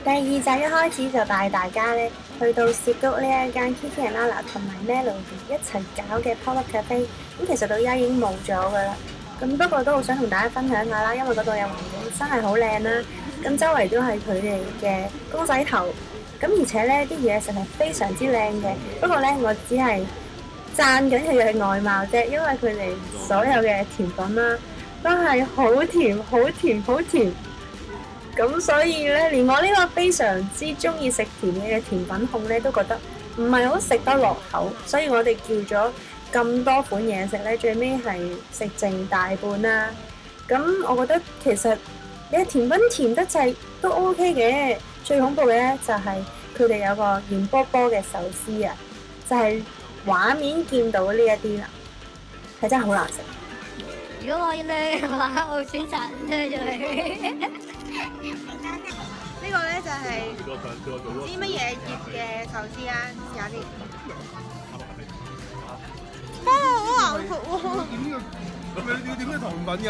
第二集一開始就帶大家咧去到涉谷呢一間 Kiki and Lala 同埋 Melody 一齊搞嘅 Pop-up Cafe，咁其實到而家已經冇咗噶啦。咁不過都好想同大家分享下啦，因為嗰度有環境真係好靚啦，咁周圍都係佢哋嘅公仔頭，咁而且咧啲嘢食係非常之靚嘅。不過咧我只係讚緊佢嘅外貌啫，因為佢哋所有嘅甜品啦都係好甜、好甜、好甜。咁所以咧，連我呢個非常之中意食甜嘢嘅甜品控咧，都覺得唔係好食得落口，所以我哋叫咗咁多款嘢食咧，最尾係食剩大半啦。咁我覺得其實你甜品甜得滯都 OK 嘅，最恐怖嘅咧就係佢哋有個圓波波嘅壽司啊，就係畫面見到呢一啲啦，係真係好難食。如果我要咧嘅話，我會選擇咧就係呢個咧就係唔知乜嘢葉嘅壽司啦，試下先。好難食喎！你要點咩糖品㗎？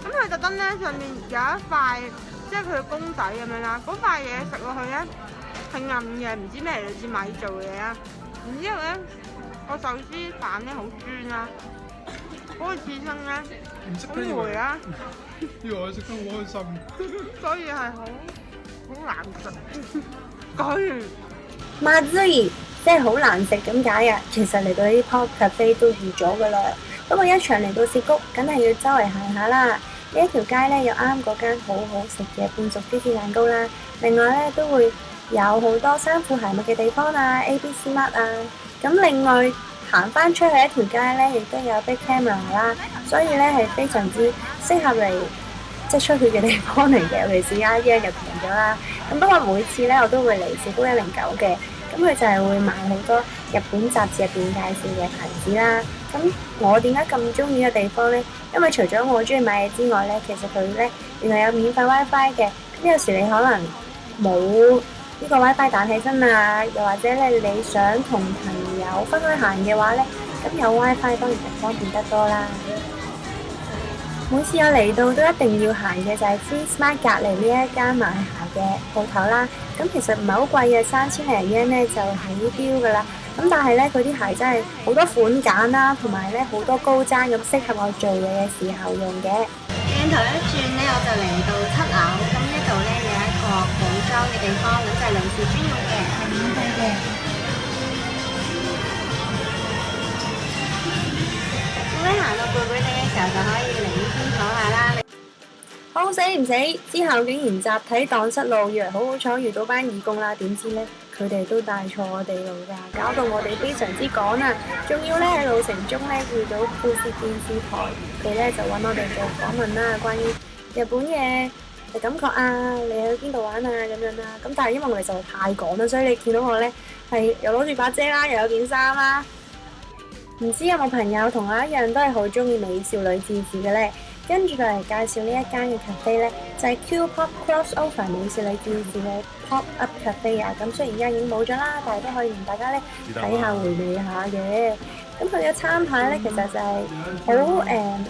咁佢特登咧上面有一塊，即係佢嘅公仔咁樣啦。嗰塊嘢食落去咧係韌嘅，唔知咩嚟，類似米做嘅嘢啦。然之後咧個壽司飯咧好專啦，嗰個刺身咧好霉啦，呢個我食得好開心，所以係好難食。講麻醉即係好難食咁解啊！其實嚟到呢啲 Pop Cafe 都預咗噶啦，不過一場嚟到涉谷，梗係要周圍行下啦。呢一條街咧有啱嗰間好好食嘅半熟芝士蛋糕啦，另外咧都會有好多衫褲鞋襪嘅地方啊，ABC Mart 啊。咁另外行翻出去一條街咧，亦都有 Big Camera 啦，所以咧係非常之適合嚟即係出血嘅地方嚟嘅，尤其是而家又平咗啦。咁不過每次咧我都會嚟涉谷109嘅，咁佢就係會買好多日本雜誌入邊介紹嘅牌子啦。咁我點解咁中意呢個地方咧？因為除咗我中意買嘢之外咧，其實佢咧原來有免費 WiFi 嘅。咁有時你可能冇呢個 WiFi 彈起身啊，又或者咧你想同朋友分開行嘅話咧，咁有 WiFi 當然就方便得多啦。每次我嚟到都一定要行嘅就係 Free Smart 隔離呢一間賣鞋嘅鋪頭啦。咁其實唔係好貴嘅，3000零yen咧就起標噶啦。咁但係咧佢啲鞋真係好多款揀啦，同埋咧好多高踭咁適合我做嘢嘅時候用嘅。鏡頭一轉咧，我就嚟到七樓，咁呢度咧有一個補妝嘅地方，咁就係女士專用嘅，係免費嘅。咁你行到攰攰地嘅時候，就可以嚟呢邊坐下啦。好死唔死，之後竟然集體蕩失路，以為好好彩遇到班義工啦，點知呢？佢哋都帶錯我哋路㗎，搞到我哋非常之趕啊！仲要咧喺路程中咧遇到富士電視台，佢咧就揾我哋做訪問啦，關於日本嘅感覺啊，你去邊度玩啊咁樣啦。咁但係因為我哋就太趕啦，所以你見到我咧係又攞住把遮啦，又有件衫啦。唔知有冇朋友同我一樣都係好中意美少女戰士嘅咧？跟住就嚟介紹呢一間嘅 cafe 咧，就係 Q-pop crossover 美少女戰士嘅 pop-up cafe 啊！咁雖然而家已經冇咗啦，但係都可以同大家咧睇下回味下嘅。咁佢嘅餐牌咧，其實就係好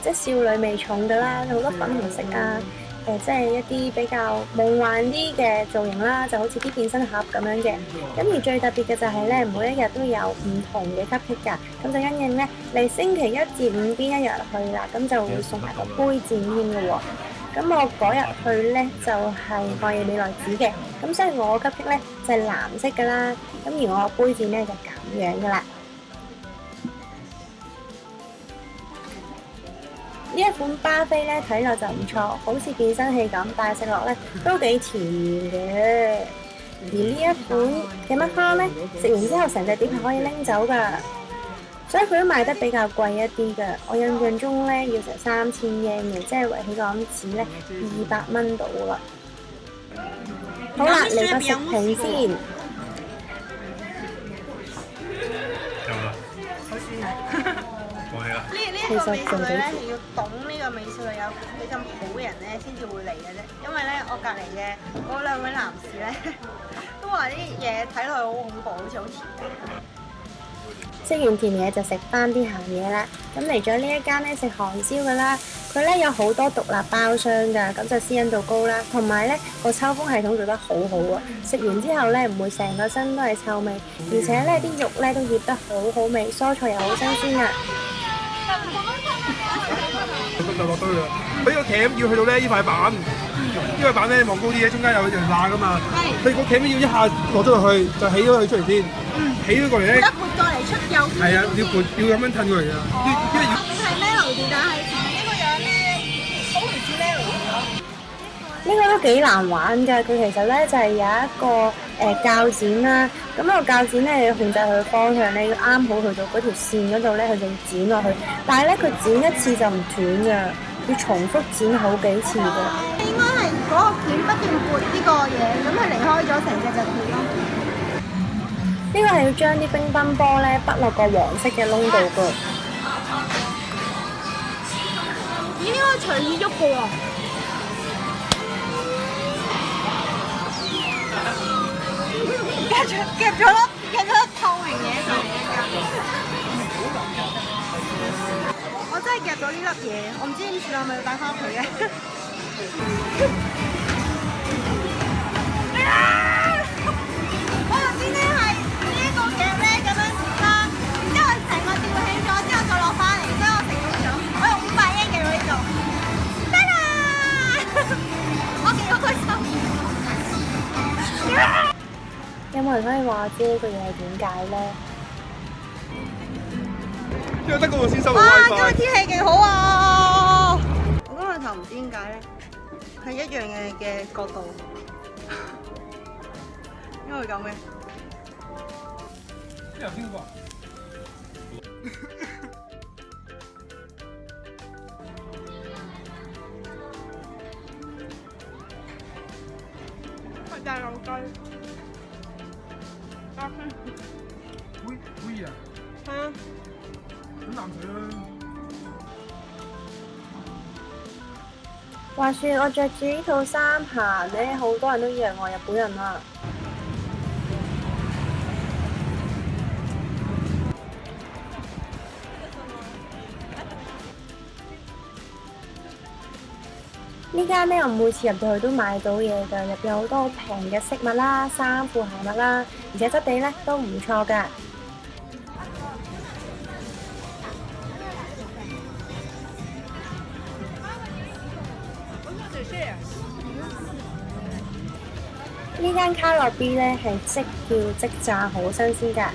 即係少女味重㗎啦，好多粉紅色啊，即係一啲比較夢幻啲嘅造型啦，就好似啲變身盒咁樣嘅。咁而最特別嘅就係咧，每一日都有唔同嘅級別㗎。咁就因應咧，你星期一至五邊一日去啦，咁就會送埋個杯墊添嘅喎。咁我嗰日去咧就係愛野美奈子嘅，咁所以我級別咧就係藍色㗎啦。咁而我個杯墊咧就咁樣㗎啦。呢一款巴菲咧睇落就唔錯，好似變身器咁，但係食落咧都幾甜嘅。而呢一款嘅乜蝦咧，食完之後成隻碟係可以拎走㗎，所以佢都賣得比較貴一啲㗎。我印象中咧要成3000yen嘅，即係圍起港紙咧200蚊到啦。好啦，嚟個食評先。有啦，好酸啊！過嚟啦。呢個美少女咧係要懂呢個美少女有幾咁好嘅人咧，先至會嚟嘅啫。因為咧，我隔離嘅嗰兩位男士咧，都話啲嘢睇落去好恐怖，好似好甜咁。食完甜嘢就食翻啲鹹嘢啦。咁嚟咗呢一間咧食韓燒㗎啦，佢咧有好多獨立包廂㗎，咁就私隱度高啦。同埋咧個抽風系統做得好好啊，食完之後咧唔會成個身都係臭味，而且咧啲肉咧都醃得好好味，蔬菜又好新鮮啊！就落堆啦。呢個鉗要去到咧呢塊板，呢塊板咧望高啲嘅，中間有人罅噶嘛。係。你個鉗要一下落咗落去，就起咗佢出嚟先。起咗過嚟咧。一撥過嚟出右。係啊，要咁樣褪過嚟啊。因為係 melody，但係前面呢個樣咧，好唔似 melody 咯。呢個都幾難玩㗎，佢其實咧就係有一個鉸剪啦，咁呢個鉸剪咧你要控制佢嘅方向咧，要啱好去到嗰條線嗰度咧，佢就要剪落去。但係咧佢剪一次就唔斷㗎，要重複剪好幾次㗎。應該係嗰個鉗不斷撥呢個嘢，咁佢離開咗成隻就斷咯。呢個係要將啲乒乓波咧滗落個黃色嘅窿度㗎。咦？呢個隨意喐㗎喎。夾咗粒透明嘢上嚟我真係夾咗呢粒嘢，我唔知點算，我係咪要帶翻屋企嘅？我頭先咧係呢一個夾咧咁樣啦，然之後成個吊起咗，之後再落翻嚟，之後我成功咗，我用500英嘅呢度，得啦！我幾開心。有冇人可以話我知呢個嘢係點解咧？因為得嗰個先收到哇！ WiFi。今日天氣幾好啊！我今日頭唔知點解咧，係一樣嘅角度，因為咁嘅。邊頭先話？係大牛雞。會啊！係啊。飲啖水啦。話說我着住呢套衫行咧，好多人都以為我係日本人啦。呢間咧，我每次入到去都買到嘢㗎，入邊有好多好平嘅飾物啦、衫褲鞋襪啦，而且質地咧都唔錯㗎。呢間卡樂 B 咧係即叫即炸，好新鮮㗎。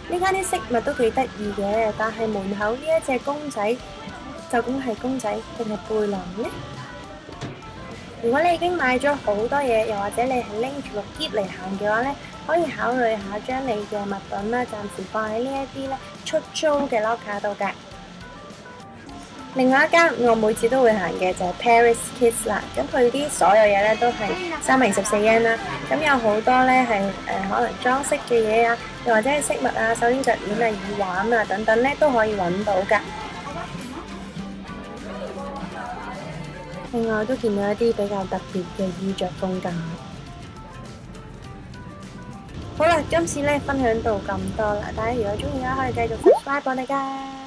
呢間啲飾物都幾得意嘅，但係門口呢一隻公仔究竟係公仔定係背囊呢？如果你已經買咗好多嘢，又或者你係拎住個篋嚟行嘅話咧，可以考慮下將你嘅物品啦，暫時放喺呢一啲咧出租嘅 locker 度㗎。另外一間我每次都會行嘅就係 Paris Kids 啦，咁佢啲所有嘢咧都係314 yen 啦，咁有好多咧係可能裝飾嘅嘢啊，又或者係飾物啊、手鏈、腳鏈啊、耳環啊等等咧都可以揾到㗎。另外都見到一啲比較特別嘅衣着風格。好啦，今次咧分享到咁多啦，大家如果中意嘅話可以繼續 subscribe 我哋㗎。